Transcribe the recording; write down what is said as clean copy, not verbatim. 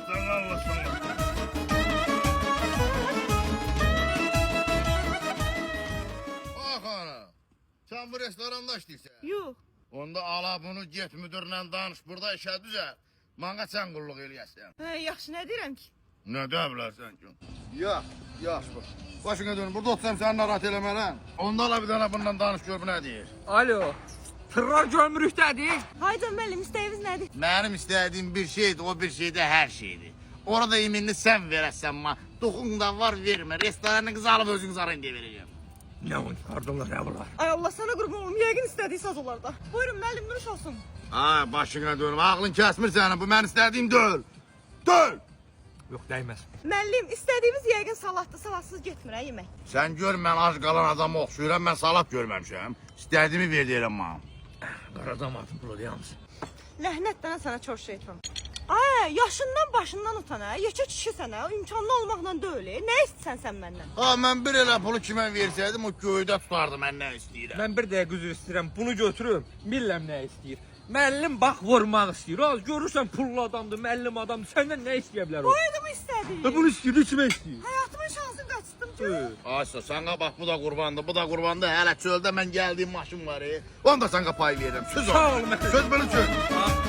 Sana Allah sana. Axana, sen bu restoranda işləyirsən? Yox. Onda ala bunu get müdürlə danış, burada işə düzə. Mənə sən qulluq eləyəsən. Hə, yaxşı, nə deyirəm ki? Nə də bilərsən ki? Yaxşı bax. Başına dönüm, burada otursam səni narahat eləmərəm. Onda ala bir dənə bundan danış gör bu nə deyir. Alo. Tırlar gömrükdədir. Haycan müəllim, istəyiniz nədir? Mənim istədiyim bir şeydir, o bir şey də hər şeydir. Orada iminini sən verəsən ma. Duxun da var vermə. Restoranı qız alıb özünüz arayın deyə verəcəm. Nə on çıxardılar, nə bunlar? Ay Allah sana qurban olum, yəqin istədiyi saz olar da. Buyurun müəllim, nuruş olsun. Ay başına dönüm, ağlın kəsmir sənin. Bu mən istədiyim deyil. Deyil. Yox, dəyməz. Müəllim, istədiyimiz yəqin salatdır, salatsız getmir hə yemək. Sən gör mən ac qalan adamı oxşuyuram, mən salat görməmişəm. İstədiyimi ver deyirəm ma. Qaradam atın pulu yalnız. Ləhnət dənə sənə çor şeytan. Ay, yaşından başından utan hə, yekə kişi sənə, imkanlı olmaqla deyil. Nə istəyirsən sən məndən? Ha, mən bir elə pulu kimə versəydim, o göydə tutardı mən nə istəyirəm. Mən bir dəqiqə üzr istəyirəm, bunu götürüm. Milləm nə istəyir? Müəllim bax vurmaq istəyir. Az görürsən pullu adamdır, müəllim adamdır. Səndən nə istəyə bilər o? Boyudumu istədi. Bunu istəyir, kimə istəyir? Həyatımın şansını qaçırdım ki. Aysa, sən bax, bu da qurbandır, bu da qurbandır. Hələ çöldə mən gəldiyim maşın var. Onu da sən pay verirəm. Söz ol. Sağ ol, Məhəmməd. Söz belə söz. Bax,